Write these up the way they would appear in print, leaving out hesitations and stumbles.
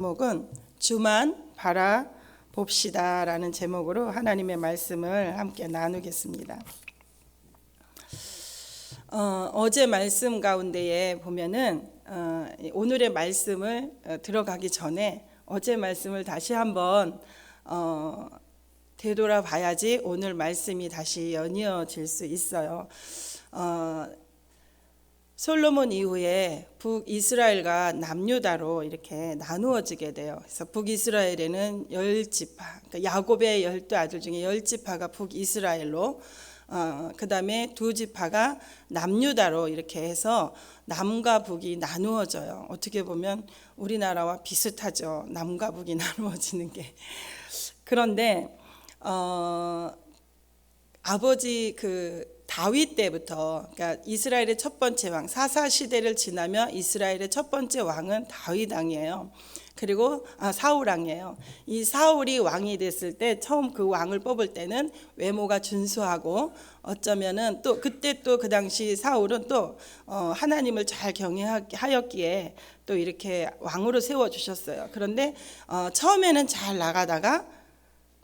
제목은 주만 바라봅시다 라는 제목으로 하나님의 말씀을 함께 나누겠습니다. 어제 말씀 가운데에 보면은 오늘의 말씀을 들어가기 전에 어제 말씀을 다시 한번 되돌아봐야지 오늘 말씀이 다시 연이어질 수 있어요. 솔로몬 이후에 북이스라엘과 남유다로 이렇게 나누어지게 돼요. 그래서 북이스라엘에는 10지파, 그러니까 야곱의 12아들 중에 10지파가 북이스라엘로, 그 다음에 2지파가 남유다로 이렇게 해서 남과 북이 나누어져요. 어떻게 보면 우리나라와 비슷하죠. 남과 북이 나누어지는 게. 그런데 아버지 다윗 때부터, 그러니까 이스라엘의 첫 번째 왕, 사사 시대를 지나며 이스라엘의 첫 번째 왕은 다윗 왕이에요. 그리고 사울 왕이에요. 이 사울이 왕이 됐을 때 처음 그 왕을 뽑을 때는 외모가 준수하고 어쩌면은 또 그때 또 그 당시 사울은 또 하나님을 잘 경외하였기에 또 이렇게 왕으로 세워 주셨어요. 그런데 처음에는 잘 나가다가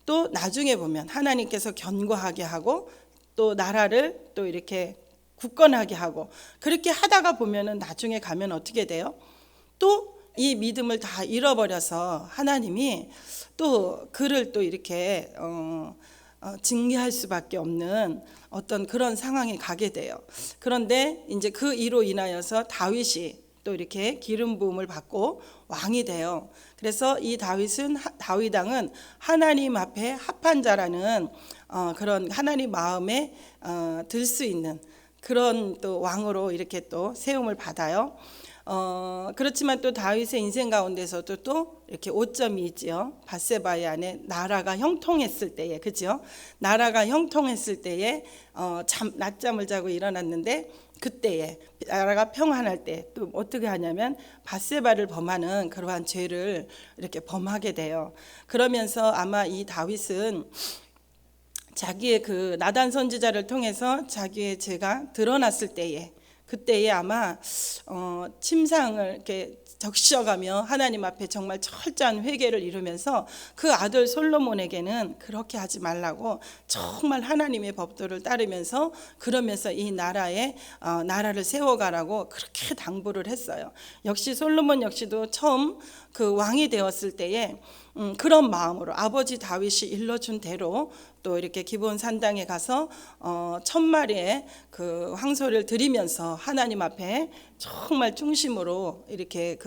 또 나중에 보면 하나님께서 견고하게 하고 또 나라를 또 이렇게 굳건하게 하고 그렇게 하다가 보면은 나중에 가면 어떻게 돼요? 또 이 믿음을 다 잃어버려서 하나님이 또 그를 또 이렇게 징계할 수밖에 없는 어떤 그런 상황에 가게 돼요. 그런데 이제 그 이로 인하여서 다윗이 또 이렇게 기름 부음을 받고 왕이 돼요. 그래서 이 다윗 왕은 하나님 앞에 합한 자라는 그런 하나님 마음에 들 수 있는 그런 또 왕으로 이렇게 또 세움을 받아요. 그렇지만 또 다윗의 인생 가운데서도 또 이렇게 오점이 있지요. 밧세바의 안에 나라가 형통했을 때에, 그죠? 나라가 형통했을 때에 낮잠을 자고 일어났는데 그때에 나라가 평안할 때 또 어떻게 하냐면 밧세바를 범하는 그러한 죄를 이렇게 범하게 돼요. 그러면서 아마 이 다윗은 자기의 그 나단 선지자를 통해서 자기의 죄가 드러났을 때에 그때에 아마 침상을 이렇게 적셔가며 하나님 앞에 정말 철저한 회개를 이루면서 그 아들 솔로몬에게는 그렇게 하지 말라고 정말 하나님의 법도를 따르면서 그러면서 이 나라를 세워가라고 그렇게 당부를 했어요. 역시 솔로몬 역시도 처음 그 왕이 되었을 때에 그런 마음으로 아버지 다윗이 일러준 대로 또 이렇게 기브온 산당에 가서 1000마리의 그 황소를 드리면서 하나님 앞에 정말 중심으로 이렇게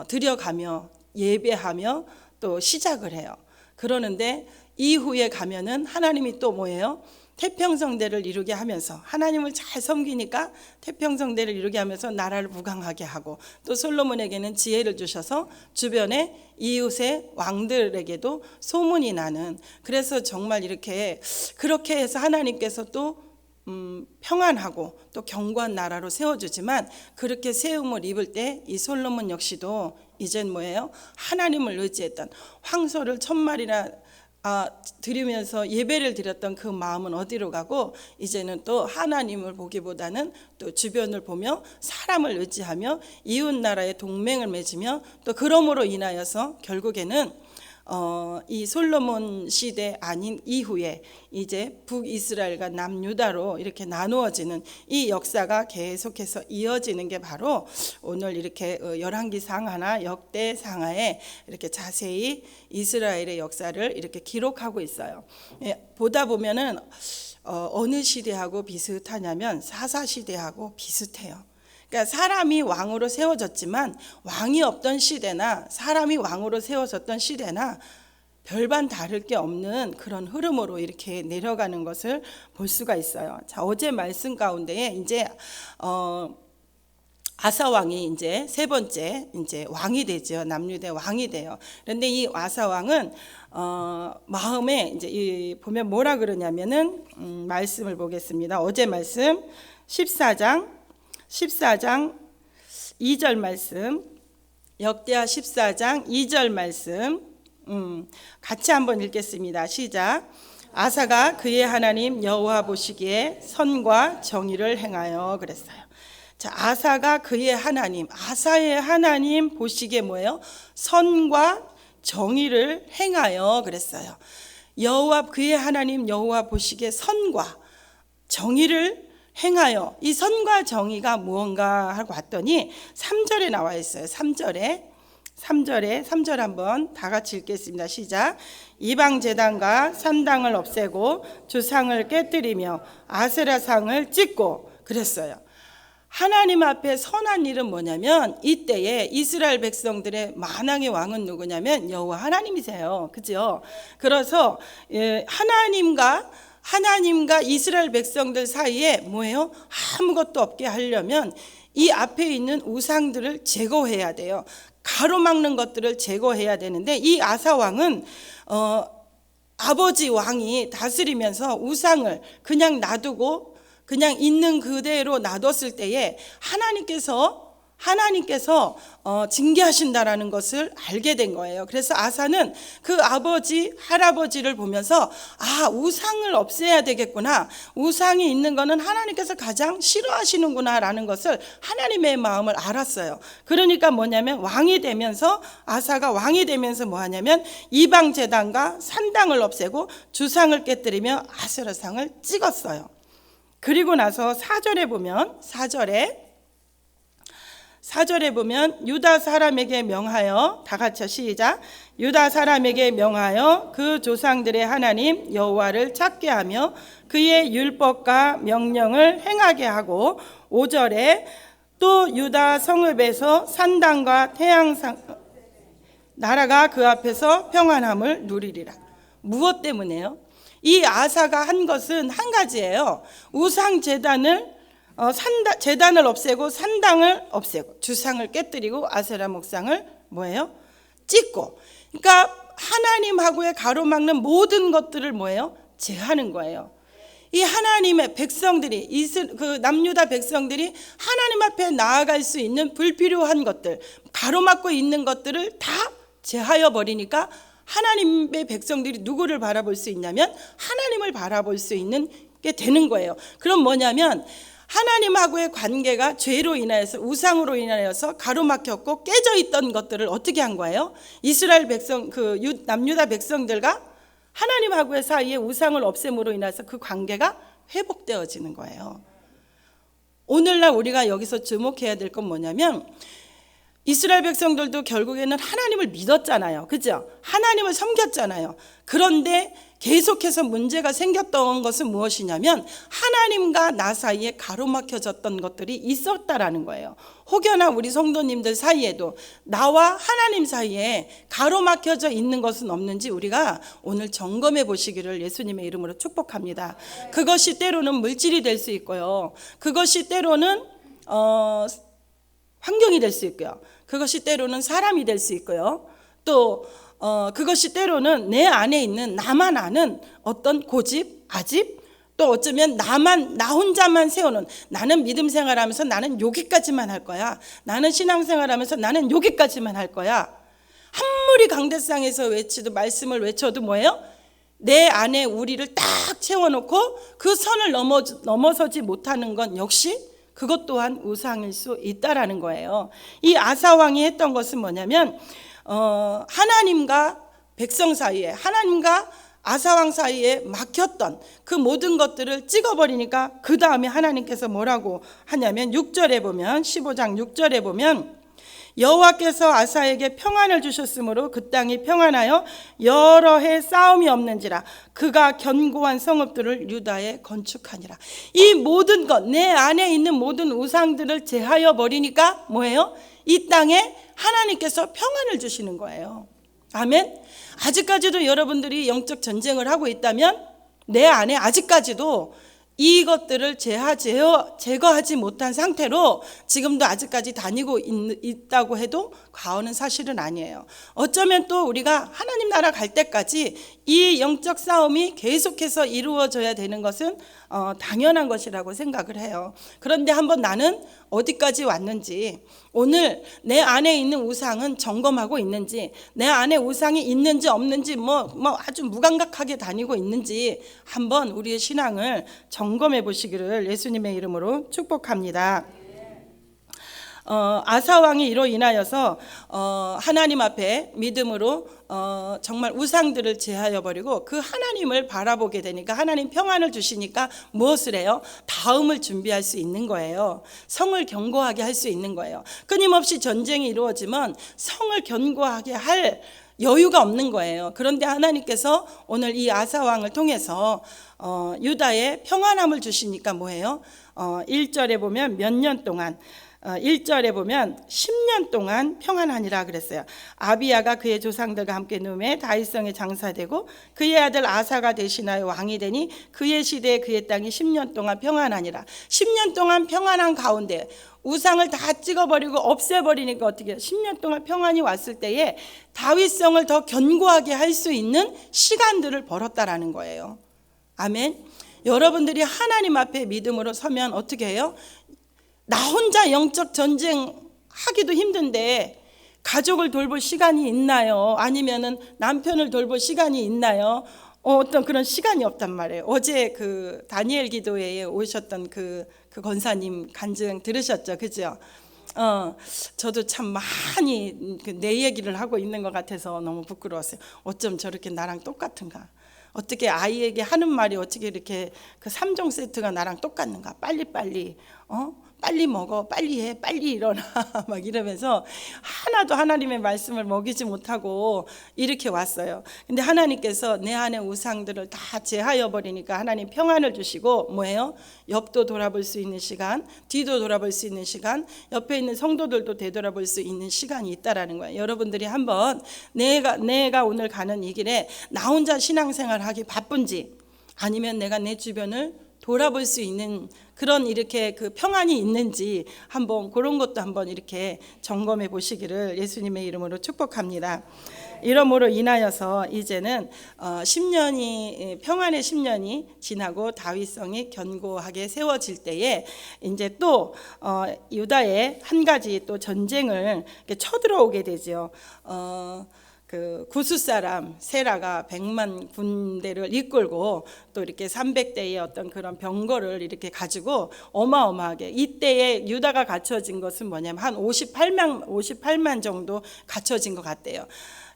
드려가며 예배하며 또 시작을 해요. 그러는데 이후에 가면은 하나님이 또 뭐예요? 태평성대를 이루게 하면서 하나님을 잘 섬기니까 태평성대를 이루게 하면서 나라를 무강하게 하고 또 솔로몬에게는 지혜를 주셔서 주변에 이웃의 왕들에게도 소문이 나는, 그래서 정말 그렇게 해서 하나님께서 또 평안하고 또 견고한 나라로 세워주지만 그렇게 세움을 입을 때 이 솔로몬 역시도 이젠 뭐예요? 하나님을 의지했던 황소를 1000마리나 드리면서 예배를 드렸던 그 마음은 어디로 가고 이제는 또 하나님을 보기보다는 또 주변을 보며 사람을 의지하며 이웃 나라의 동맹을 맺으며 또 그러므로 인하여서 결국에는 이 솔로몬 시대 아닌 이후에 이제 북이스라엘과 남유다로 이렇게 나누어지는 이 역사가 계속해서 이어지는 게 바로 오늘 이렇게 열왕기상 하나 역대상하에 이렇게 자세히 이스라엘의 역사를 이렇게 기록하고 있어요. 보다 보면은 어느 시대하고 비슷하냐면 사사 시대하고 비슷해요. 그러니까 사람이 왕으로 세워졌지만 왕이 없던 시대나 사람이 왕으로 세워졌던 시대나 별반 다를 게 없는 그런 흐름으로 이렇게 내려가는 것을 볼 수가 있어요. 자, 어제 말씀 가운데에 이제 아사 왕이 이제 세 번째 이제 왕이 되죠. 남유대 왕이 돼요. 그런데 이 아사 왕은 마음에 이제 보면 뭐라 그러냐면은 말씀을 보겠습니다. 어제 말씀 14장 2절 말씀, 역대하 14장 2절 말씀 같이 한번 읽겠습니다. 시작. 아사가 그의 하나님 여호와 보시기에 선과 정의를 행하여 그랬어요. 자, 아사가 그의 하나님, 아사의 하나님 보시기에 뭐예요? 선과 정의를 행하여 그랬어요. 여호와 그의 하나님 여호와 보시기에 선과 정의를 행하여, 이 선과 정의가 무언가 하고 봤더니 3절에 나와 있어요. 3절 한번 다 같이 읽겠습니다. 시작. 이방 제단과 산당을 없애고 주상을 깨뜨리며 아세라상을 찢고 그랬어요. 하나님 앞에 선한 일은 뭐냐면, 이때에 이스라엘 백성들의 만왕의 왕은 누구냐면 여호와 하나님이세요. 그죠? 그래서 하나님과 이스라엘 백성들 사이에 뭐예요? 아무것도 없게 하려면 이 앞에 있는 우상들을 제거해야 돼요. 가로막는 것들을 제거해야 되는데, 이 아사 왕은 아버지 왕이 다스리면서 우상을 그냥 놔두고 그냥 있는 그대로 놔뒀을 때에 하나님께서 징계하신다라는 것을 알게 된 거예요. 그래서 아사는 그 아버지, 할아버지를 보면서 우상을 없애야 되겠구나. 우상이 있는 거는 하나님께서 가장 싫어하시는구나라는 것을 하나님의 마음을 알았어요. 그러니까 뭐냐면 아사가 왕이 되면서 뭐 하냐면 이방 제단과 산당을 없애고 주상을 깨뜨리며 아세라상을 찍었어요. 그리고 나서 4절에 보면 유다 사람에게 명하여, 다 같이 시작. 유다 사람에게 명하여 그 조상들의 하나님 여호와를 찾게 하며 그의 율법과 명령을 행하게 하고, 5절에 또 유다 성읍에서 산당과 태양상 나라가 그 앞에서 평안함을 누리리라. 무엇 때문에요? 이 아사가 한 것은 한 가지예요. 우상 제단을 없애고 산당을 없애고 주상을 깨뜨리고 아세라 목상을 뭐예요? 찍고. 그러니까 하나님하고의 가로막는 모든 것들을 뭐예요? 제하는 거예요. 이 하나님의 백성들이, 그 남유다 백성들이 하나님 앞에 나아갈 수 있는 불필요한 것들, 가로막고 있는 것들을 다 제하여 버리니까 하나님의 백성들이 누구를 바라볼 수 있냐면 하나님을 바라볼 수 있는 게 되는 거예요. 그럼 뭐냐면 하나님하고의 관계가 죄로 인하여서, 우상으로 인하여서 가로막혔고 깨져 있던 것들을 어떻게 한 거예요? 이스라엘 백성, 남유다 백성들과 하나님하고의 사이에 우상을 없앰으로 인해서 그 관계가 회복되어지는 거예요. 오늘날 우리가 여기서 주목해야 될 건 뭐냐면, 이스라엘 백성들도 결국에는 하나님을 믿었잖아요. 그죠? 하나님을 섬겼잖아요. 그런데 계속해서 문제가 생겼던 것은 무엇이냐면 하나님과 나 사이에 가로막혀졌던 것들이 있었다라는 거예요. 혹여나 우리 성도님들 사이에도 나와 하나님 사이에 가로막혀져 있는 것은 없는지 우리가 오늘 점검해 보시기를 예수님의 이름으로 축복합니다. 그것이 때로는 물질이 될 수 있고요. 그것이 때로는 환경이 될 수 있고요. 그것이 때로는 사람이 될 수 있고요. 또 그것이 때로는 내 안에 있는 나만 아는 어떤 고집, 아집, 또 어쩌면 나 혼자만 세우는, 나는 믿음 생활하면서 나는 여기까지만 할 거야. 나는 신앙생활하면서 나는 여기까지만 할 거야. 아무리 강대상에서 말씀을 외쳐도 뭐예요? 내 안에 우리를 딱 채워놓고 그 선을 넘어서지 못하는 건 역시 그것 또한 우상일 수 있다라는 거예요. 이 아사 왕이 했던 것은 뭐냐면 하나님과 백성 사이에, 하나님과 아사 왕 사이에 막혔던 그 모든 것들을 찍어버리니까 그 다음에 하나님께서 뭐라고 하냐면 6절에 보면, 15장 6절에 보면 여호와께서 아사에게 평안을 주셨으므로 그 땅이 평안하여 여러 해 싸움이 없는지라 그가 견고한 성읍들을 유다에 건축하니라. 이 모든 것, 내 안에 있는 모든 우상들을 제하여 버리니까 뭐예요? 이 땅에 하나님께서 평안을 주시는 거예요. 아멘. 아직까지도 여러분들이 영적 전쟁을 하고 있다면 내 안에 아직까지도 이것들을 제거하지 못한 상태로 지금도 아직까지 다니고 있다고 해도 과언은 사실은 아니에요. 어쩌면 또 우리가 하나님 나라 갈 때까지 이 영적 싸움이 계속해서 이루어져야 되는 것은 당연한 것이라고 생각을 해요. 그런데 한번 나는 어디까지 왔는지, 오늘 내 안에 있는 우상은 점검하고 있는지, 내 안에 우상이 있는지 없는지 아주 무감각하게 다니고 있는지 한번 우리의 신앙을 점검해 보시기를 예수님의 이름으로 축복합니다. 아사 왕이 이로 인하여서 하나님 앞에 믿음으로 정말 우상들을 제하여 버리고 그 하나님을 바라보게 되니까 하나님 평안을 주시니까 무엇을 해요? 다음을 준비할 수 있는 거예요. 성을 견고하게 할 수 있는 거예요. 끊임없이 전쟁이 이루어지면 성을 견고하게 할 여유가 없는 거예요. 그런데 하나님께서 오늘 이 아사 왕을 통해서 유다에 평안함을 주시니까 뭐예요? 1절에 보면 몇 년 동안 1절에 보면 10년 동안 평안하니라 그랬어요. 아비야가 그의 조상들과 함께 누에 다윗성에 장사되고 그의 아들 아사가 대신하여 왕이 되니 그의 시대에 그의 땅이 10년 동안 평안하니라. 10년 동안 평안한 가운데 우상을 다 찍어버리고 없애버리니까 어떻게 해요? 10년 동안 평안이 왔을 때에 다윗성을 더 견고하게 할 수 있는 시간들을 벌었다라는 거예요. 아멘. 여러분들이 하나님 앞에 믿음으로 서면 어떻게 해요? 나 혼자 영적 전쟁 하기도 힘든데 가족을 돌볼 시간이 있나요? 아니면은 남편을 돌볼 시간이 있나요? 어떤 그런 시간이 없단 말이에요. 어제 그 다니엘 기도회에 오셨던 그 권사님 간증 들으셨죠? 그죠? 저도 참 많이 내 얘기를 하고 있는 것 같아서 너무 부끄러웠어요. 어쩜 저렇게 나랑 똑같은가? 어떻게 아이에게 하는 말이 어떻게 이렇게 그 3종 세트가 나랑 똑같는가? 빨리빨리 빨리 먹어, 빨리 해, 빨리 일어나 막 이러면서 하나도 하나님의 말씀을 먹이지 못하고 이렇게 왔어요. 근데 하나님께서 내 안에 우상들을 다 제하여 버리니까 하나님 평안을 주시고 뭐예요? 옆도 돌아볼 수 있는 시간, 뒤도 돌아볼 수 있는 시간, 옆에 있는 성도들도 되돌아볼 수 있는 시간이 있다라는 거예요. 여러분들이 한번 내가 오늘 가는 이 길에 나 혼자 신앙생활 하기 바쁜지 아니면 내가 내 주변을 돌아볼 수 있는 그런 이렇게 그 평안이 있는지 한번 그런 것도 한번 이렇게 점검해 보시기를 예수님의 이름으로 축복합니다. 이러므로 인하여서 이제는 10년이 평안의 10년이 지나고 다윗성이 견고하게 세워질 때에 이제 또 유다에 한 가지 또 전쟁을 쳐들어오게 되죠. 그 구스 사람 세라가 100만 군대를 이끌고 또 이렇게 300대의 어떤 그런 병거를 이렇게 가지고 어마어마하게 이때에 유다가 갖춰진 것은 뭐냐면 한 58만 정도 갖춰진 것 같대요.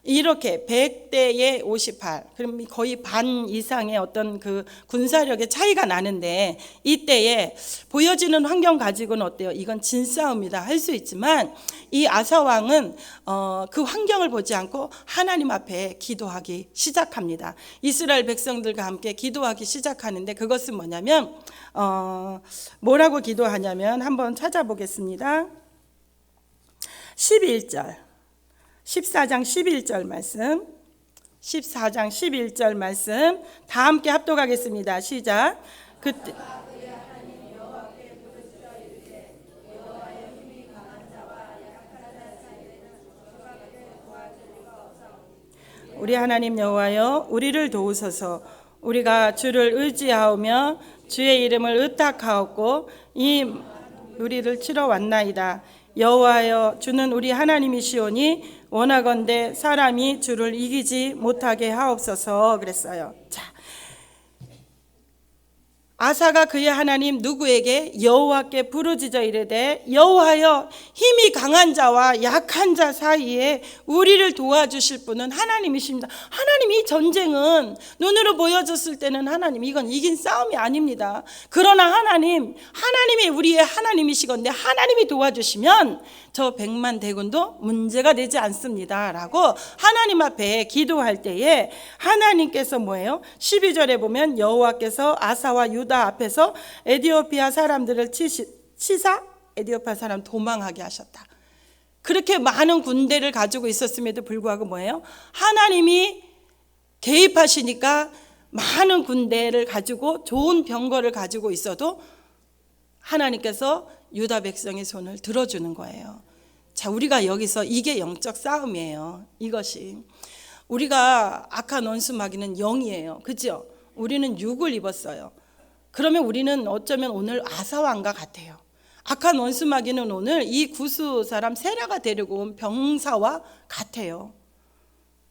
이렇게 100대에 58, 그럼 거의 반 이상의 어떤 그 군사력의 차이가 나는데 이때에 보여지는 환경 가지고는 어때요? 이건 진싸움이다 할 수 있지만 이 아사 왕은 그 환경을 보지 않고 하나님 앞에 기도하기 시작합니다. 이스라엘 백성들과 함께 기도하기 시작하는데 그것은 뭐냐면 뭐라고 기도하냐면 한번 찾아보겠습니다. 11절 14장 11절 말씀 14장 11절 말씀 다 함께 합독하겠습니다. 시작. 그때 우리 하나님 여호와여 우리를 도우소서. 우리가 주를 의지하오며 주의 이름을 의탁하옵고 이 우리를 치러 왔나이다. 여호와여 주는 우리 하나님이시오니 원하건대 사람이 주를 이기지 못하게 하옵소서 그랬어요. 자, 아사가 그의 하나님 누구에게 여호와께 부르짖어 이르되 여호와여 힘이 강한 자와 약한 자 사이에 우리를 도와주실 분은 하나님이십니다. 하나님 이 전쟁은 눈으로 보여졌을 때는 하나님 이건 이긴 싸움이 아닙니다. 그러나 하나님이 우리의 하나님이시건대 하나님이 도와주시면 저 100만 대군도 문제가 되지 않습니다 라고 하나님 앞에 기도할 때에 하나님께서 뭐예요? 12절에 보면 여호와께서 아사와 유다 앞에서 에디오피아 사람들을 치사 에디오피아 사람 도망하게 하셨다. 그렇게 많은 군대를 가지고 있었음에도 불구하고 뭐예요? 하나님이 개입하시니까 많은 군대를 가지고 좋은 병거를 가지고 있어도 하나님께서 유다 백성의 손을 들어주는 거예요. 자, 우리가 여기서 이게 영적 싸움이에요. 이것이 우리가 악한 원수 마귀는 영이에요. 그죠? 우리는 육을 입었어요. 그러면 우리는 어쩌면 오늘 아사왕과 같아요. 악한 원수 마귀는 오늘 이 구스 사람 세라가 데리고 온 병사와 같아요.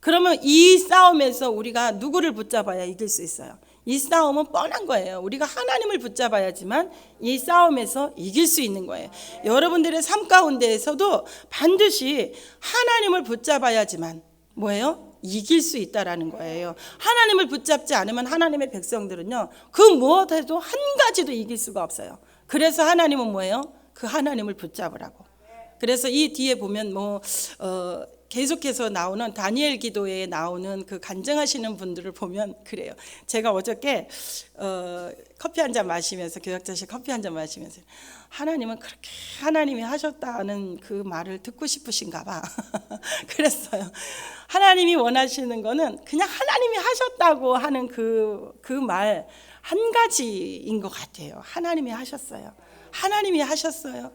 그러면 이 싸움에서 우리가 누구를 붙잡아야 이길 수 있어요? 이 싸움은 뻔한 거예요. 우리가 하나님을 붙잡아야지만 이 싸움에서 이길 수 있는 거예요. 여러분들의 삶 가운데에서도 반드시 하나님을 붙잡아야지만 뭐예요? 이길 수 있다라는 거예요. 하나님을 붙잡지 않으면 하나님의 백성들은요, 그 무엇해도 한 가지도 이길 수가 없어요. 그래서 하나님은 뭐예요? 그 하나님을 붙잡으라고. 그래서 이 뒤에 보면 계속해서 나오는 다니엘 기도에 나오는 그 간증하시는 분들을 보면 그래요. 제가 어저께 커피 한 잔 마시면서, 교역자실 커피 한 잔 마시면서, 하나님은 그렇게 하나님이 하셨다는 그 말을 듣고 싶으신가 봐. 그랬어요. 하나님이 원하시는 거는 그냥 하나님이 하셨다고 하는 그 말 한 가지인 것 같아요. 하나님이 하셨어요. 하나님이 하셨어요.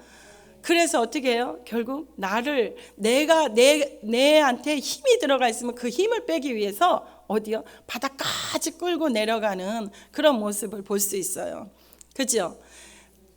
그래서 어떻게 해요? 결국 내한테 힘이 들어가 있으면 그 힘을 빼기 위해서 어디요? 바닥까지 끌고 내려가는 그런 모습을 볼 수 있어요. 그죠?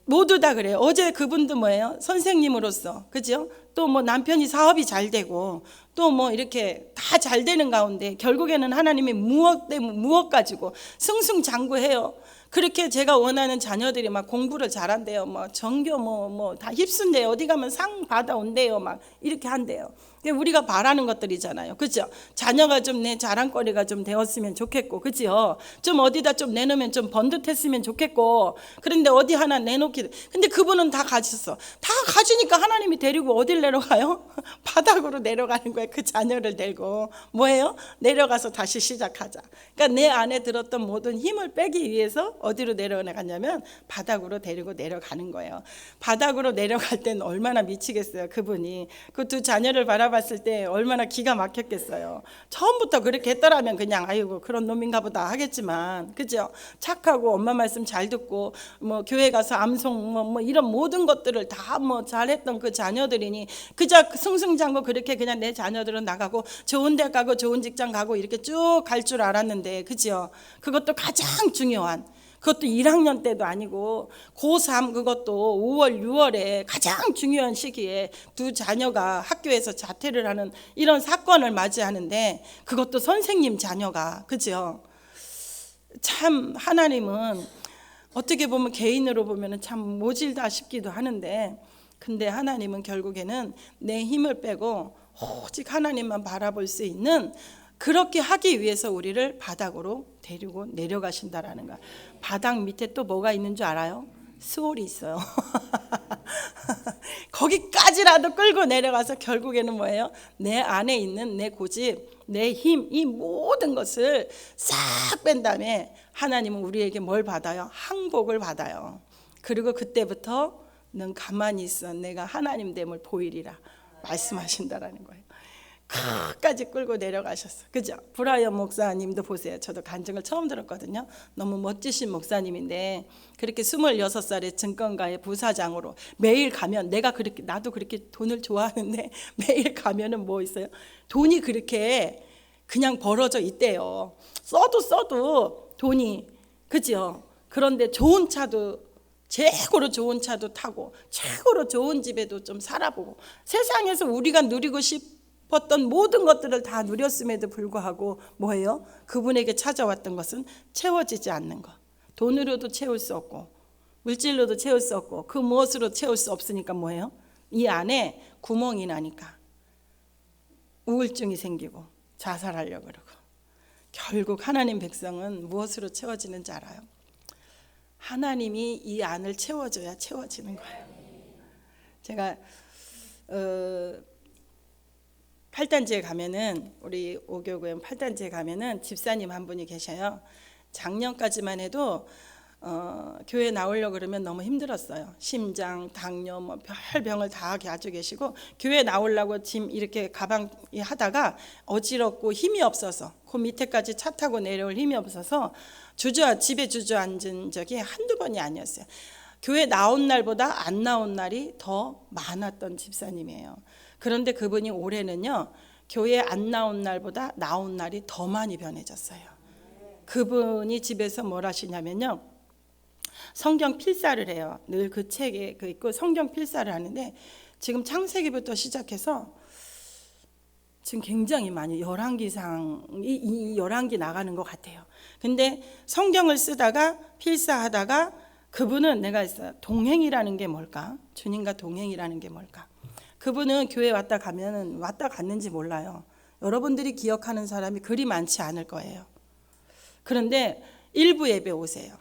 모두 다 그래요. 어제 그분도 뭐예요? 선생님으로서, 그죠? 또 뭐 남편이 사업이 잘 되고, 또 뭐 이렇게 다 잘 되는 가운데 결국에는 하나님이 무엇 가지고 승승장구해요. 그렇게 제가 원하는 자녀들이 막 공부를 잘한대요. 뭐 전교 뭐 다 휩쓴대요. 어디 가면 상 받아온대요. 막 이렇게 한대요. 우리가 바라는 것들이잖아요. 그죠? 자녀가 좀 내 자랑거리가 좀 되었으면 좋겠고, 그죠? 좀 어디다 좀 내놓으면 좀 번듯했으면 좋겠고, 그런데 어디 하나 내놓기. 근데 그분은 다 가졌어. 다 가지니까 하나님이 데리고 어딜 내려가요? 바닥으로 내려가는 거예요. 그 자녀를 데리고. 뭐예요? 내려가서 다시 시작하자. 그러니까 내 안에 들었던 모든 힘을 빼기 위해서 어디로 내려가냐면 바닥으로 데리고 내려가는 거예요. 바닥으로 내려갈 때는 얼마나 미치겠어요. 그분이. 그 두 자녀를 바라봤을 때 얼마나 기가 막혔겠어요. 처음부터 그렇게 했더라면 그냥 아이고 그런 놈인가 보다 하겠지만, 그죠? 착하고 엄마 말씀 잘 듣고 뭐 교회 가서 암송 뭐 이런 모든 것들을 다 뭐 잘했던 그 자녀들이니 그저 승승장구 그렇게 그냥 내 자녀들은 나가고 좋은 데 가고 좋은 직장 가고 이렇게 쭉 갈 줄 알았는데, 그죠? 그것도 가장 중요한, 그것도 1학년 때도 아니고 고3 그것도 5월 6월에 가장 중요한 시기에 두 자녀가 학교에서 자퇴를 하는 이런 사건을 맞이하는데, 그것도 선생님 자녀가, 그죠? 참 하나님은 어떻게 보면 개인으로 보면 참 모질다 싶기도 하는데, 근데 하나님은 결국에는 내 힘을 빼고 오직 하나님만 바라볼 수 있는, 그렇게 하기 위해서 우리를 바닥으로 데리고 내려가신다라는 거야. 바닥 밑에 또 뭐가 있는 줄 알아요? 스월이 있어요. 거기까지라도 끌고 내려가서 결국에는 뭐예요? 내 안에 있는 내 고집, 내 힘, 이 모든 것을 싹 뺀 다음에 하나님은 우리에게 뭘 받아요? 항복을 받아요. 그리고 그때부터 넌 가만히 있어, 내가 하나님 됨을 보이리라 말씀하신다라는 거예요. 끝까지 끌고 내려가셨어. 그죠? 브라이언 목사님도 보세요. 저도 간증을 처음 들었거든요. 너무 멋지신 목사님인데 그렇게 26살에 증권가의 부사장으로 매일 가면, 나도 그렇게 돈을 좋아하는데 매일 가면은 뭐 있어요? 돈이 그렇게 그냥 벌어져 있대요. 써도 돈이, 그죠? 그런데 좋은 차도, 최고로 좋은 차도 타고 최고로 좋은 집에도 좀 살아보고, 세상에서 우리가 누리고 싶었던 모든 것들을 다 누렸음에도 불구하고 뭐예요? 그분에게 찾아왔던 것은 채워지지 않는 것. 돈으로도 채울 수 없고 물질로도 채울 수 없고 그 무엇으로 채울 수 없으니까 뭐예요? 이 안에 구멍이 나니까 우울증이 생기고 자살하려고 그러고. 결국 하나님 백성은 무엇으로 채워지는지 알아요? 하나님이 이 안을 채워줘야 채워지는 거예요. 제가 8단지에 가면은, 우리 오교구에 8단지에 가면은 집사님 한 분이 계셔요. 작년까지만 해도 교회 나오려고 그러면 너무 힘들었어요. 심장, 당뇨, 뭐 별 병을 다 가지고 계시고, 교회 나오려고 짐 이렇게 가방 하다가 어지럽고 힘이 없어서 그 밑에까지 차 타고 내려올 힘이 없어서 집에 주저앉은 적이 한두 번이 아니었어요. 교회 나온 날보다 안 나온 날이 더 많았던 집사님이에요. 그런데 그분이 올해는요, 교회 안 나온 날보다 나온 날이 더 많이 변해졌어요. 그분이 집에서 뭘 하시냐면요, 성경 필사를 해요. 늘 그 책에 있고 성경 필사를 하는데, 지금 창세기부터 시작해서 지금 굉장히 많이 열왕기상이 이 열왕기 나가는 것 같아요. 근데 성경을 쓰다가 필사하다가 그분은 내가 있어요. 동행이라는 게 뭘까? 주님과 동행이라는 게 뭘까? 그분은 교회 왔다 가면은 왔다 갔는지 몰라요. 여러분들이 기억하는 사람이 그리 많지 않을 거예요. 그런데 일부 예배 오세요.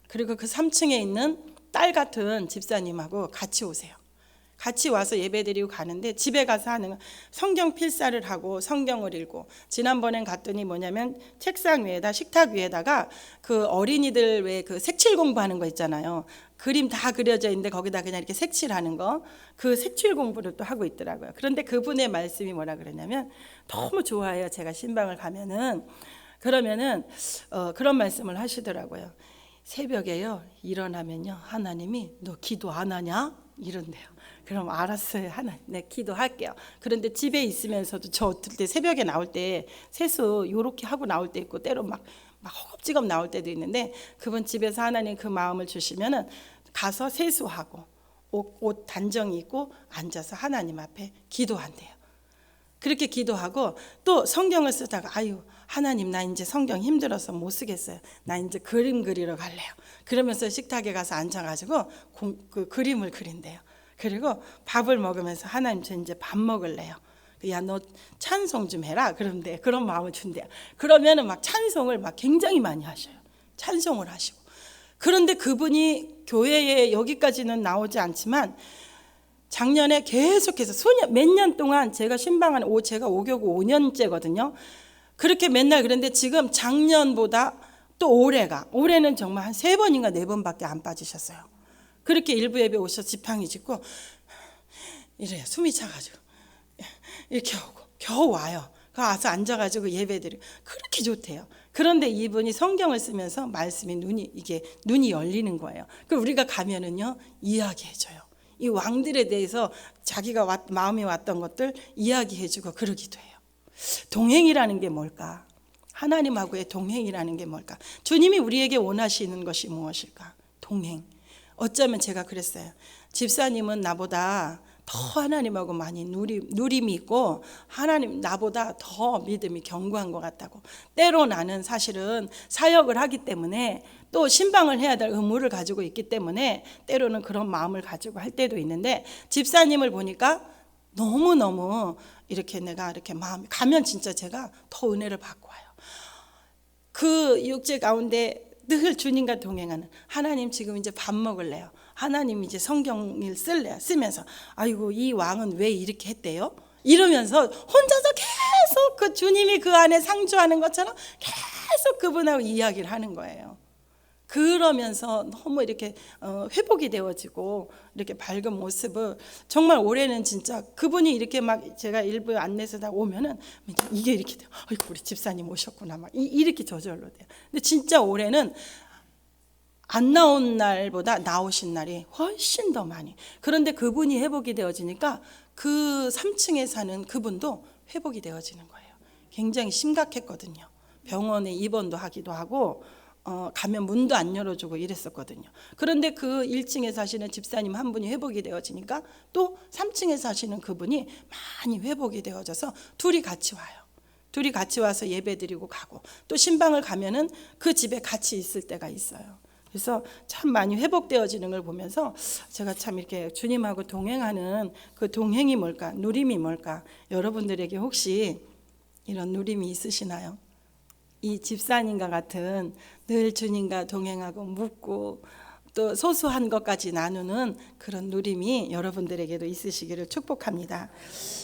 그리고 그 3층에 있는 딸 같은 집사님하고 같이 오세요. 같이 와서 예배드리고 가는데 집에 가서 하는 성경 필사를 하고 성경을 읽고, 지난번엔 갔더니 뭐냐면 책상 위에다 식탁 위에다가 그 어린이들 왜 그 색칠 공부하는 거 있잖아요. 그림 다 그려져 있는데 거기다 그냥 이렇게 색칠하는 거, 그 색칠 공부를 또 하고 있더라고요. 그런데 그분의 말씀이 뭐라 그러냐면 너무 좋아해요. 제가 신방을 가면은 그러면은 그런 말씀을 하시더라고요. 새벽에요 일어나면요 하나님이 너 기도 안 하냐? 이런대요. 그럼 알았어요. 하나님, 네, 기도할게요. 그런데 집에 있으면서도 저 어떨 때 새벽에 나올 때 세수 요렇게 하고 나올 때 있고, 때로 막 허겁지겁 나올 때도 있는데, 그분 집에서 하나님 그 마음을 주시면은 가서 세수하고 옷 단정히 입고 앉아서 하나님 앞에 기도한대요. 그렇게 기도하고 또 성경을 쓰다가 아유 하나님 나 이제 성경 힘들어서 못 쓰겠어요. 나 이제 그림 그리러 갈래요. 그러면서 식탁에 가서 앉아가지고 그 그림을 그린대요. 그리고 밥을 먹으면서 하나님 저 이제 밥 먹을래요. 야 너 찬송 좀 해라. 그런데 그런 마음을 준대요. 그러면은 막 찬송을 막 굉장히 많이 하셔요. 찬송을 하시고. 그런데 그분이 교회에 여기까지는 나오지 않지만 작년에 계속해서 몇 년 동안 제가 신방한 제가 5교구 5년째거든요. 그렇게 맨날 그런데 지금 작년보다 또 올해는 정말 한 3번인가 4번밖에 안 빠지셨어요. 그렇게 일부 예배 오셔서 지팡이 짚고 이래요. 숨이 차가지고 이렇게 오고 겨우 와요. 가서 앉아가지고 예배드리고 그렇게 좋대요. 그런데 이분이 성경을 쓰면서 말씀이 눈이 열리는 거예요. 그 우리가 가면은요 이야기해줘요. 이 왕들에 대해서 자기가 마음에 왔던 것들 이야기해주고 그러기도 해요. 동행이라는 게 뭘까? 하나님하고의 동행이라는 게 뭘까? 주님이 우리에게 원하시는 것이 무엇일까? 동행. 어쩌면 제가 그랬어요. 집사님은 나보다 더 하나님하고 많이 누림이 있고 하나님 나보다 더 믿음이 견고한 것 같다고. 때로 나는 사실은 사역을 하기 때문에 또 신방을 해야 될 의무를 가지고 있기 때문에 때로는 그런 마음을 가지고 할 때도 있는데, 집사님을 보니까 너무너무 이렇게 내가 이렇게 마음이 가면 진짜 제가 더 은혜를 받고 와요. 그 육체 가운데 늘 주님과 동행하는 하나님, 지금 이제 밥 먹을래요. 하나님 이제 성경을 쓸래요. 쓰면서 아이고 이 왕은 왜 이렇게 했대요? 이러면서 혼자서 계속 그 주님이 그 안에 상주하는 것처럼 계속 그분하고 이야기를 하는 거예요. 그러면서 너무 이렇게 회복이 되어지고 이렇게 밝은 모습을, 정말 올해는 진짜 그분이 이렇게 막 제가 일부 안내서 다 오면은 이게 이렇게 돼요. 아이고 우리 집사님 오셨구나 막 이렇게 저절로 돼요. 근데 진짜 올해는 안 나온 날보다 나오신 날이 훨씬 더 많이. 그런데 그분이 회복이 되어지니까 그 3층에 사는 그분도 회복이 되어지는 거예요. 굉장히 심각했거든요. 병원에 입원도 하기도 하고 가면 문도 안 열어주고 이랬었거든요. 그런데 그 1층에 사시는 집사님 한 분이 회복이 되어지니까 또 3층에 사시는 그분이 많이 회복이 되어져서 둘이 같이 와요. 둘이 같이 와서 예배드리고 가고, 또 신방을 가면은 그 집에 같이 있을 때가 있어요. 그래서 참 많이 회복되어지는 걸 보면서 제가 참 이렇게 주님하고 동행하는 그 동행이 뭘까, 누림이 뭘까, 여러분들에게 혹시 이런 누림이 있으시나요? 이 집사님과 같은 늘 주님과 동행하고 묻고 또 소소한 것까지 나누는 그런 누림이 여러분들에게도 있으시기를 축복합니다.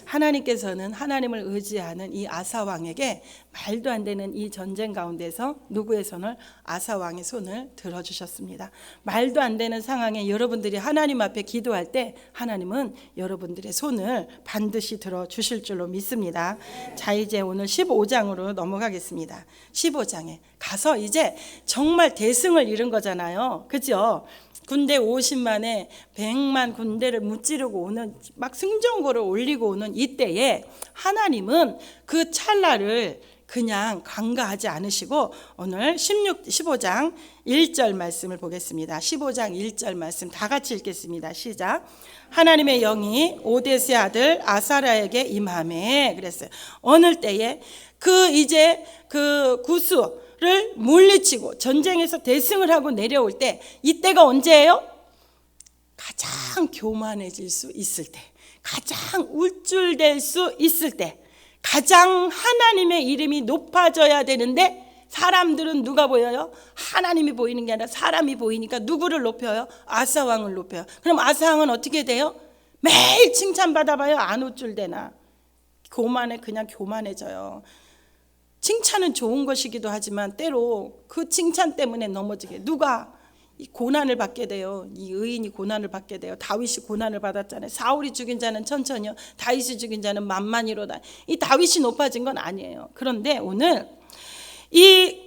하나님께서는 하나님을 의지하는 이 아사 왕에게 말도 안 되는 이 전쟁 가운데서 누구의 손을? 아사 왕의 손을 들어주셨습니다. 말도 안 되는 상황에 여러분들이 하나님 앞에 기도할 때 하나님은 여러분들의 손을 반드시 들어주실 줄로 믿습니다. 자, 이제 오늘 15장으로 넘어가겠습니다. 15장에 가서 이제 정말 대승을 이룬 거잖아요. 그죠? 군대 50만에 100만 군대를 무찌르고 오는, 막 승전고를 올리고 오는 이때에 하나님은 그 찰나를 그냥 간과하지 않으시고 오늘 15장 1절 말씀을 보겠습니다. 15장 1절 말씀 다 같이 읽겠습니다. 시작. 하나님의 영이 오뎃의 아들 아사랴에게 임하매 그랬어요. 어느 때에 이제 구스를 물리치고 전쟁에서 대승을 하고 내려올 때, 이때가 언제예요? 가장 교만해질 수 있을 때, 가장 우쭐댈 수 있을 때, 가장 하나님의 이름이 높아져야 되는데 사람들은 누가 보여요? 하나님이 보이는 게 아니라 사람이 보이니까 누구를 높여요? 아사왕을 높여요. 그럼 아사왕은 어떻게 돼요? 매일 칭찬받아봐요. 안 우쭐대나. 그냥 교만해져요. 칭찬은 좋은 것이기도 하지만 때로 그 칭찬 때문에 넘어지게, 누가 이 고난을 받게 돼요. 이 의인이 고난을 받게 돼요. 다윗이 고난을 받았잖아요. 사울이 죽인 자는 천천히요, 다윗이 죽인 자는 만만히로다. 이 다윗이 높아진 건 아니에요. 그런데 오늘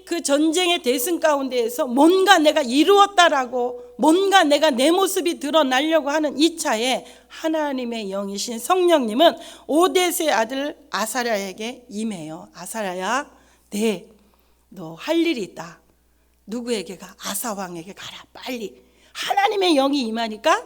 그 전쟁의 대승 가운데에서 뭔가 내가 이루었다라고, 뭔가 내 모습이 드러나려고 하는 이 차에 하나님의 영이신 성령님은 오뎃의 아들 아사랴에게 임해요. 아사랴야, 너 할 일이 있다. 누구에게 가? 아사왕에게 가라. 빨리. 하나님의 영이 임하니까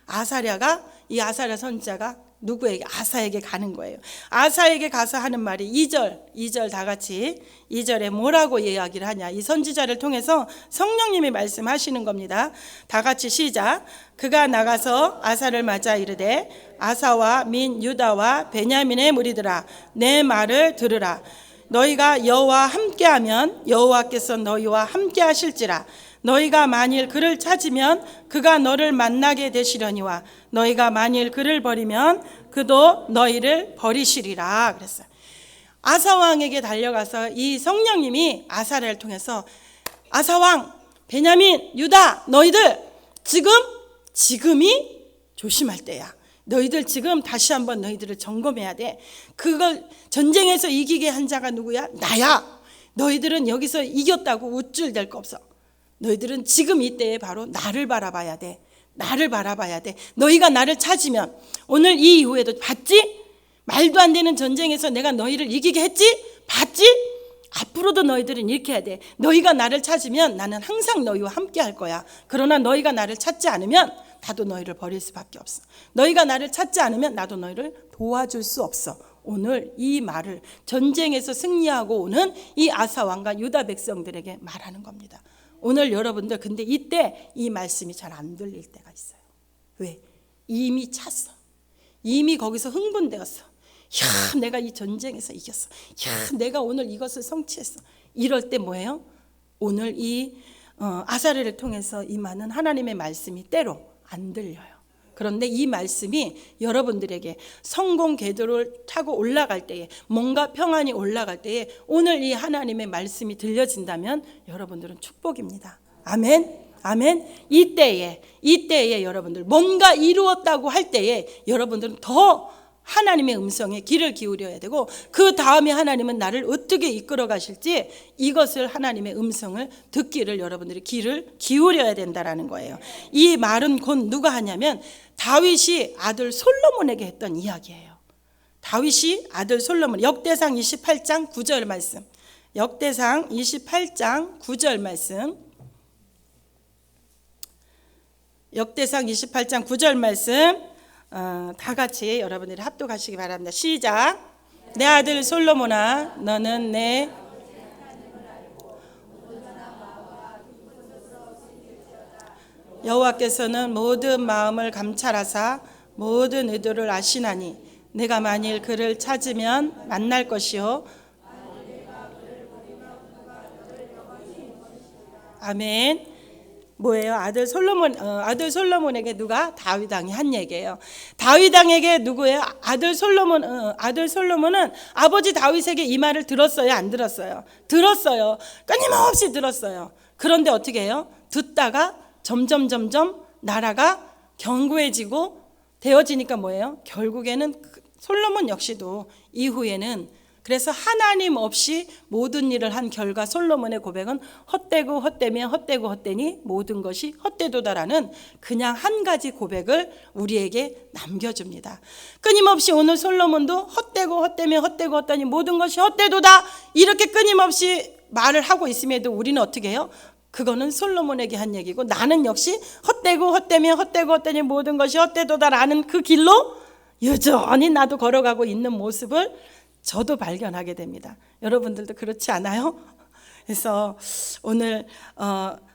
아사랴가, 이 아사랴 선지자가 누구에게? 아사에게 가는 거예요. 아사에게 가서 하는 말이 2절 다 같이 2절에 뭐라고 이야기를 하냐. 이 선지자를 통해서 성령님이 말씀하시는 겁니다. 다 같이 시작. 그가 나가서 아사를 맞아 이르되 아사와 민 유다와 베냐민의 무리들아, 내 말을 들으라. 너희가 여호와 함께하면 여호와께서 너희와 함께하실지라. 너희가 만일 그를 찾으면 그가 너를 만나게 되시려니와 너희가 만일 그를 버리면 그도 너희를 버리시리라 그랬어요. 아사왕에게 달려가서 이 성령님이 아사랴를 통해서 아사왕, 베냐민, 유다, 너희들 지금이 조심할 때야. 너희들 지금 다시 한번 너희들을 점검해야 돼. 그걸 전쟁에서 이기게 한 자가 누구야? 나야. 너희들은 여기서 이겼다고 우쭐댈 거 없어. 너희들은 지금 이때에 바로 나를 바라봐야 돼. 나를 바라봐야 돼. 너희가 나를 찾으면, 오늘 이 이후에도 봤지? 말도 안 되는 전쟁에서 내가 너희를 이기게 했지? 봤지? 앞으로도 너희들은 이렇게 해야 돼. 너희가 나를 찾으면 나는 항상 너희와 함께 할 거야. 그러나 너희가 나를 찾지 않으면 나도 너희를 버릴 수밖에 없어. 너희가 나를 찾지 않으면 나도 너희를 도와줄 수 없어. 오늘 이 말을 전쟁에서 승리하고 오는 이 아사왕과 유다 백성들에게 말하는 겁니다. 오늘 여러분들, 근데 이때 이 말씀이 잘 안 들릴 때가 있어요. 왜? 이미 찼어. 이미 거기서 흥분되었어. 야, 내가 이 전쟁에서 이겼어. 야, 내가 오늘 이것을 성취했어. 이럴 때 뭐예요? 오늘 이 아사랴를 통해서 임하는 하나님의 말씀이 때로 안 들려요. 그런데 이 말씀이 여러분들에게 성공 궤도를 타고 올라갈 때에, 뭔가 평안이 올라갈 때에 오늘 이 하나님의 말씀이 들려진다면 여러분들은 축복입니다. 아멘. 아멘. 이때에 여러분들 뭔가 이루었다고 할 때에 여러분들은 더 하나님의 음성에 귀를 기울여야 되고, 그 다음에 하나님은 나를 어떻게 이끌어 가실지 이것을, 하나님의 음성을 듣기를 여러분들이 귀를 기울여야 된다라는 거예요. 이 말은 곧 누가 하냐면 다윗이 아들 솔로몬에게 했던 이야기예요. 다윗이 아들 솔로몬, 역대상 28장 9절 말씀. 역대상 28장 9절 말씀. 역대상 28장 9절 말씀 다 같이 여러분들이 합독하시기 바랍니다. 시작. 내 아들 솔로몬아, 너는 내 여호와께서는 모든 마음을 감찰하사 모든 의도를 아시나니 내가 만일 그를 찾으면 만날 것이요. 아멘. 뭐예요? 아들 솔로몬에게 누가? 다윗 왕이 한 얘기예요. 다윗 왕에게 누구예요? 아들 솔로몬은 아버지 다윗에게 이 말을 들었어요? 안 들었어요? 들었어요. 끊임없이 들었어요. 그런데 어떻게 해요? 듣다가 점점 나라가 견고해지고 되어지니까 뭐예요? 결국에는 솔로몬 역시도 이후에는 그래서 하나님 없이 모든 일을 한 결과 솔로몬의 고백은 헛되고 헛되며 헛되고 헛되니 모든 것이 헛되도다라는 그냥 한 가지 고백을 우리에게 남겨줍니다. 끊임없이 오늘 솔로몬도 헛되고 헛되며 헛되고 헛되니 모든 것이 헛되도다 이렇게 끊임없이 말을 하고 있음에도 우리는 어떻게 해요? 그거는 솔로몬에게 한 얘기고 나는 역시 헛되고 헛되며 헛되고 헛되니 모든 것이 헛되도다라는 그 길로 여전히 나도 걸어가고 있는 모습을 저도 발견하게 됩니다. 여러분들도 그렇지 않아요? 그래서 오늘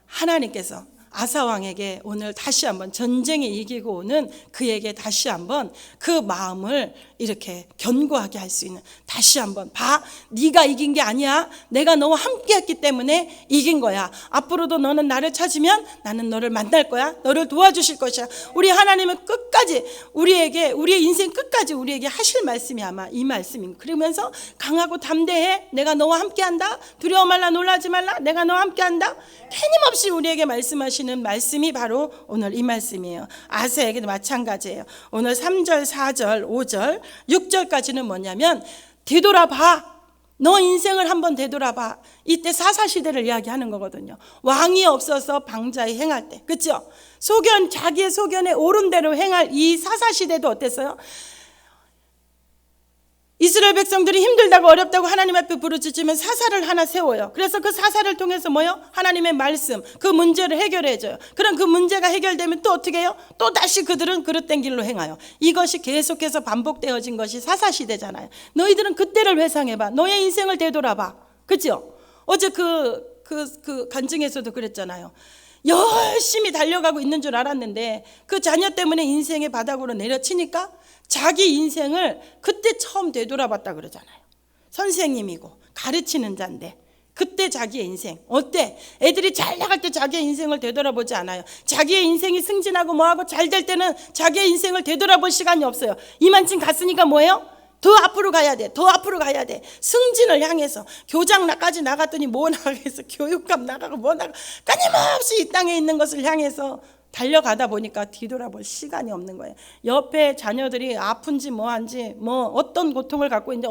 하나님께서 아사왕에게 오늘 다시 한번 전쟁에 이기고 오는 그에게 다시 한번 그 마음을 이렇게 견고하게 할 수 있는, 다시 한번 봐, 네가 이긴 게 아니야. 내가 너와 함께 했기 때문에 이긴 거야. 앞으로도 너는 나를 찾으면 나는 너를 만날 거야. 너를 도와주실 것이야. 우리 하나님은 끝까지 우리에게, 우리의 인생 끝까지 우리에게 하실 말씀이 아마 이 말씀입니다. 그러면서 강하고 담대해. 내가 너와 함께 한다. 두려워 말라, 놀라지 말라. 내가 너와 함께 한다. 끊임없이 우리에게 말씀하시는 말씀이 바로 오늘 이 말씀이에요. 아사에게도 마찬가지예요. 오늘 3절, 4절, 5절, 6절까지는 뭐냐면 되돌아봐. 너 인생을 한번 되돌아봐. 이때 사사시대를 이야기하는 거거든요. 왕이 없어서 방자에 행할 때, 그렇죠? 자기의 소견에 옳은 대로 행할 이 사사시대도 어땠어요? 이스라엘 백성들이 힘들다고 어렵다고 하나님 앞에 부르짖으면 사사를 하나 세워요. 그래서 그 사사를 통해서 뭐요? 하나님의 말씀, 그 문제를 해결해줘요. 그럼 그 문제가 해결되면 또 어떻게 해요? 또 다시 그들은 그릇된 길로 행하여. 이것이 계속해서 반복되어진 것이 사사시대잖아요. 너희들은 그때를 회상해봐. 너의 인생을 되돌아봐. 그죠? 어제 그 간증에서도 그랬잖아요. 열심히 달려가고 있는 줄 알았는데 그 자녀 때문에 인생의 바닥으로 내려치니까 자기 인생을 그때 처음 되돌아봤다 그러잖아요. 선생님이고 가르치는 자인데 그때 자기의 인생 어때? 애들이 잘 나갈 때 자기의 인생을 되돌아보지 않아요. 자기의 인생이 승진하고 뭐하고 잘 될 때는 자기의 인생을 되돌아볼 시간이 없어요. 이만큼 갔으니까 뭐예요? 더 앞으로 가야 돼. 더 앞으로 가야 돼. 승진을 향해서 교장까지 나갔더니 뭐 나가겠어. 교육감 나가고 뭐 나가고 끊임없이 이 땅에 있는 것을 향해서 달려가다 보니까 뒤돌아볼 시간이 없는 거예요. 옆에 자녀들이 아픈지 뭐한지 뭐 어떤 고통을 갖고 있는지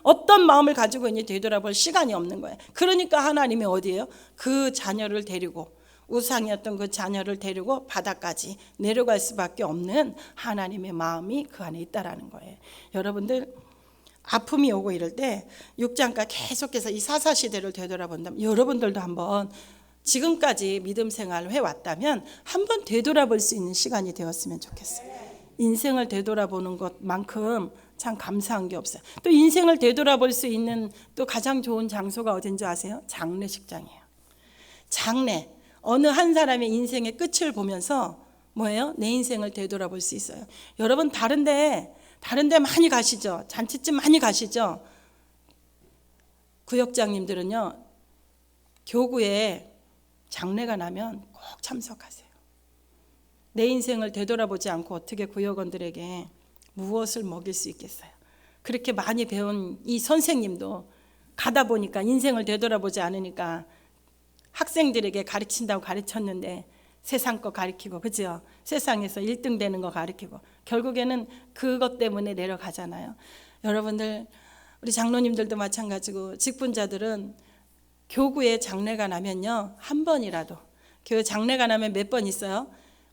어떤 마음을 가지고 있는지 뒤돌아볼 시간이 없는 거예요. 그러니까 하나님이 어디예요? 그 자녀를 데리고 우상이었던 그 자녀를 데리고 바다까지 내려갈 수밖에 없는 하나님의 마음이 그 안에 있다라는 거예요. 여러분들 아픔이 오고 이럴 때 6장까지 계속해서 이 사사시대를 되돌아본다면 여러분들도 한번 지금까지 믿음 생활을 해왔다면 한번 되돌아볼 수 있는 시간이 되었으면 좋겠어요. 인생을 되돌아보는 것만큼 참 감사한 게 없어요. 또 인생을 되돌아볼 수 있는 또 가장 좋은 장소가 어딘지 아세요? 장례식장이에요. 장례. 어느 한 사람의 인생의 끝을 보면서 뭐예요? 내 인생을 되돌아볼 수 있어요. 여러분 다른데 많이 가시죠? 잔치집 많이 가시죠? 구역장님들은요, 교구에 장례가 나면 꼭 참석하세요. 내 인생을 되돌아보지 않고 어떻게 구역원들에게 무엇을 먹일 수 있겠어요? 그렇게 많이 배운 이 선생님도 가다 보니까 인생을 되돌아보지 않으니까 학생들에게 가르친다고 가르쳤는데 세상 거 가르치고, 그죠? 세상에서 1등 되는 거 가르치고 결국에는 그것 때문에 내려가잖아요. 여러분들, 우리 장로님들도 마찬가지고 직분자들은 교구에 장례가 나면요, 한 번이라도, 그 장례가 나면 몇 번 있어요?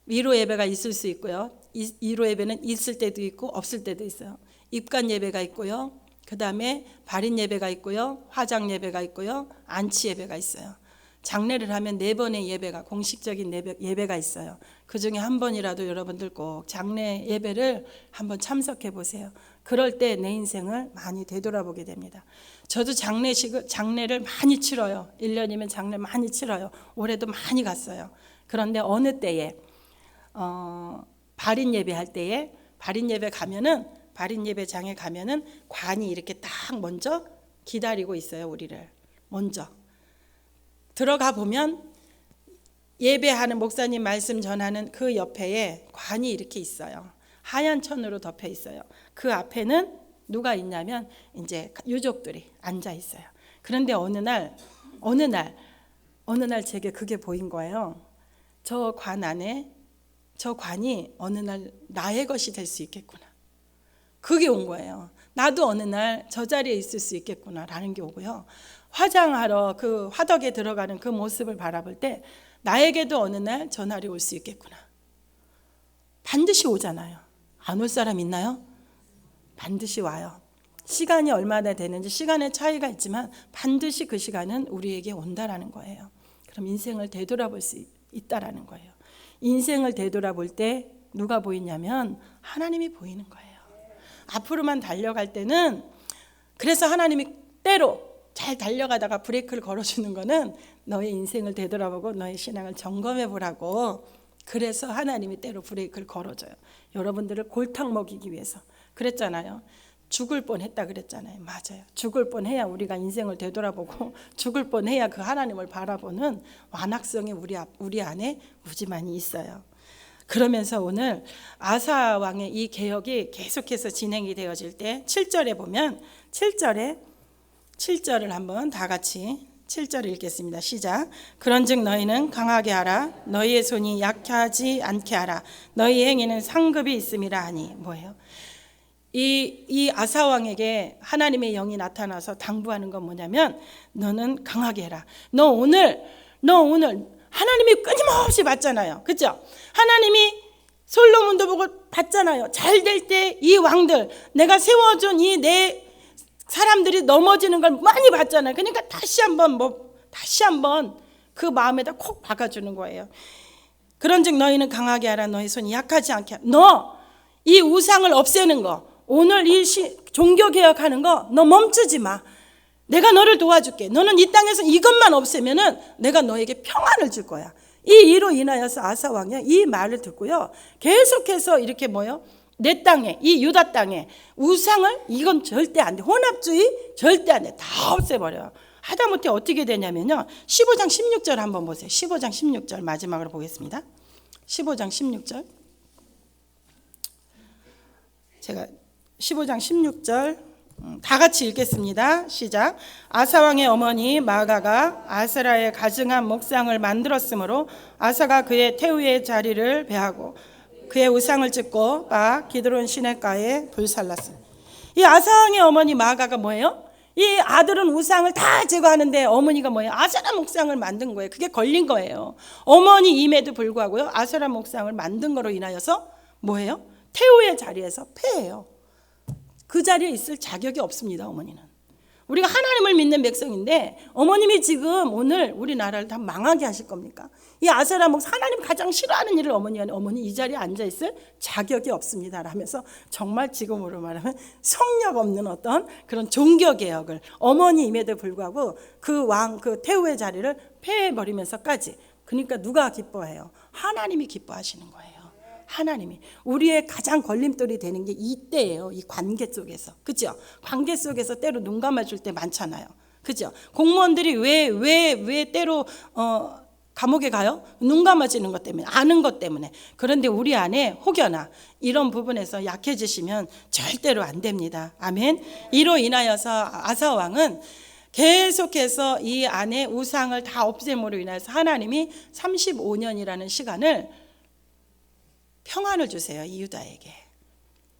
위로 예배가 있을 수 있고요, 위로 예배는 있을 때도 있고 없을 때도 있어요. 입관 예배가 있고요, 그 다음에 발인 예배가 있고요, 화장 예배가 있고요, 안치 예배가 있어요. 장례를 하면 4번의 예배가, 공식적인 예배가 있어요. 그 중에 한 번이라도 여러분들 꼭 장례 예배를 한번 참석해 보세요. 그럴 때 내 인생을 많이 되돌아보게 됩니다. 저도 장례를 많이 치러요. 1년이면 장례 많이 치러요. 올해도 많이 갔어요. 그런데 어느 때에 발인 예배 할 때에, 발인 예배 가면은, 발인 예배장에 가면은 관이 이렇게 딱 먼저 기다리고 있어요. 우리를 먼저 들어가 보면 예배하는 목사님 말씀 전하는 그 옆에 관이 이렇게 있어요. 하얀 천으로 덮여 있어요. 그 앞에는 누가 있냐면 이제 유족들이 앉아 있어요. 그런데 어느 날 제게 그게 보인 거예요. 저 관 안에, 저 관이 어느 날 나의 것이 될 수 있겠구나. 그게 온 거예요. 나도 어느 날 저 자리에 있을 수 있겠구나라는 게 오고요. 화장하러 그 화덕에 들어가는 그 모습을 바라볼 때 나에게도 어느 날 저 날이 올 수 있겠구나. 반드시 오잖아요. 안 올 사람 있나요? 반드시 와요. 시간이 얼마나 되는지 시간의 차이가 있지만 반드시 그 시간은 우리에게 온다라는 거예요. 그럼 인생을 되돌아볼 수 있다라는 거예요. 인생을 되돌아볼 때 누가 보이냐면 하나님이 보이는 거예요. 앞으로만 달려갈 때는, 그래서 하나님이 때로 잘 달려가다가 브레이크를 걸어주는 거는 너의 인생을 되돌아보고 너의 신앙을 점검해 보라고. 그래서 하나님이 때로 브레이크를 걸어줘요. 여러분들을 골탕 먹이기 위해서. 그랬잖아요. 죽을 뻔했다 그랬잖아요. 맞아요. 죽을 뻔해야 우리가 인생을 되돌아보고 죽을 뻔해야 그 하나님을 바라보는 완악성이 우리 안에 무지만이 있어요. 그러면서 오늘 아사 왕의 이 개혁이 계속해서 진행이 되어질 때 7절에 보면 7절을 한번 다 같이 7절 읽겠습니다. 시작. 그런즉 너희는 강하게 하라. 너희의 손이 약하지 않게 하라. 너희 행위는 상급이 있음이라 하니. 뭐예요? 이 아사 왕에게 하나님의 영이 나타나서 당부하는 건 뭐냐면 너는 강하게 해라. 너 오늘 하나님이 끊임없이 봤잖아요. 그렇죠? 하나님이 솔로몬도 보고 봤잖아요. 잘 될 때 이 왕들, 내가 세워준 이 내 사람들이 넘어지는 걸 많이 봤잖아요. 그러니까 다시 한번 그 마음에다 콕 박아주는 거예요. 그런즉 너희는 강하게 하라. 너희 손이 약하지 않게 하라. 너 이 우상을 없애는 거, 오늘 이 종교개혁하는 거 너 멈추지 마. 내가 너를 도와줄게. 너는 이 땅에서 이것만 없애면은 내가 너에게 평안을 줄 거야. 이 일로 인하여서 아사 왕이 이 말을 듣고요, 계속해서 이렇게 내 땅에, 이 유다 땅에 우상을, 이건 절대 안 돼. 혼합주의 절대 안 돼. 다 없애버려요. 하다못해 어떻게 되냐면요, 15장 16절 한번 보세요. 15장 16절 마지막으로 보겠습니다. 15장 16절. 제가 15장 16절 다 같이 읽겠습니다. 시작. 아사왕의 어머니 마아가가 아세라의 가증한 목상을 만들었으므로 아사가 그의 태우의 자리를 베하고 그의 우상을 찍고 기드론 시냇가에 불살랐습니다. 이 아사왕의 어머니 마아가가 뭐예요? 이 아들은 우상을 다 제거하는데 어머니가 뭐예요? 아세라 목상을 만든 거예요. 그게 걸린 거예요. 어머니 임에도 불구하고요, 아세라 목상을 만든 거로 인하여서 뭐예요? 태우의 자리에서 패해요. 그 자리에 있을 자격이 없습니다. 어머니는. 우리가 하나님을 믿는 백성인데 어머님이 지금 오늘 우리나라를 다 망하게 하실 겁니까? 이 아세라 목사, 하나님 가장 싫어하는 일을 어머니 이 자리에 앉아있을 자격이 없습니다 라면서 정말 지금으로 말하면 성력 없는 어떤 그런 종교개혁을, 어머니임에도 불구하고 그 태우의 자리를 폐해버리면서까지. 그러니까 누가 기뻐해요? 하나님이 기뻐하시는 거예요. 하나님이. 우리의 가장 걸림돌이 되는 게 이때예요. 이 관계 속에서. 그죠? 관계 속에서 때로 눈 감아줄 때 많잖아요. 그죠? 공무원들이 왜 때로 감옥에 가요? 눈 감아지는 것 때문에, 아는 것 때문에. 그런데 우리 안에 혹여나 이런 부분에서 약해지시면 절대로 안 됩니다. 아멘. 이로 인하여서 아사 왕은 계속해서 이 안에 우상을 다 없앰으로 인해서 하나님이 35년이라는 시간을 평안을 주세요, 이 유다에게.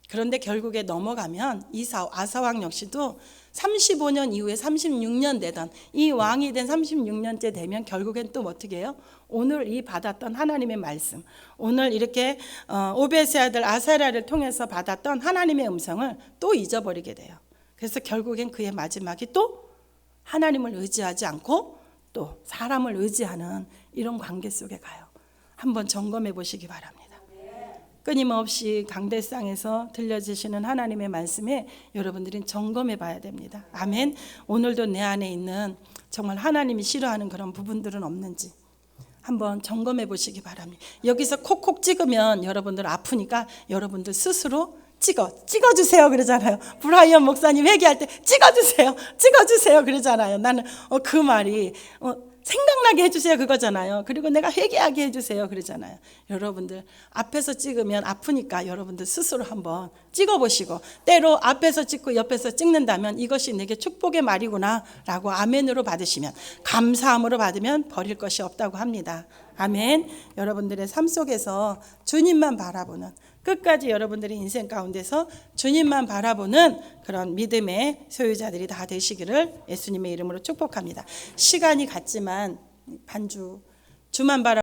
그런데 결국에 넘어가면 아사왕 역시도 35년 이후에 36년 되던 이 왕이 된 36년째 되면 결국엔 또 어떻게 해요? 오늘 이 받았던 하나님의 말씀, 오늘 이렇게 오벳의 아들 아사랴를 통해서 받았던 하나님의 음성을 또 잊어버리게 돼요. 그래서 결국엔 그의 마지막이 또 하나님을 의지하지 않고 또 사람을 의지하는 이런 관계 속에 가요. 한번 점검해 보시기 바랍니다. 끊임없이 강대상에서 들려주시는 하나님의 말씀에 여러분들은 점검해 봐야 됩니다. 아멘. 오늘도 내 안에 있는 정말 하나님이 싫어하는 그런 부분들은 없는지 한번 점검해 보시기 바랍니다. 여기서 콕콕 찍으면 여러분들 아프니까 여러분들 스스로 찍어주세요 그러잖아요. 브라이언 목사님 회개할 때 찍어주세요 그러잖아요. 나는 그 말이 생각나게 해주세요 그거잖아요. 그리고 내가 회개하게 해주세요 그러잖아요. 여러분들 앞에서 찍으면 아프니까 여러분들 스스로 한번 찍어보시고, 때로 앞에서 찍고 옆에서 찍는다면 이것이 내게 축복의 말이구나 라고 아멘으로 받으시면, 감사함으로 받으면 버릴 것이 없다고 합니다. 아멘. 여러분들의 삶 속에서 주님만 바라보는, 끝까지 여러분들의 인생 가운데서 주님만 바라보는 그런 믿음의 소유자들이 다 되시기를 예수님의 이름으로 축복합니다. 시간이 갔지만 반주 주만 바라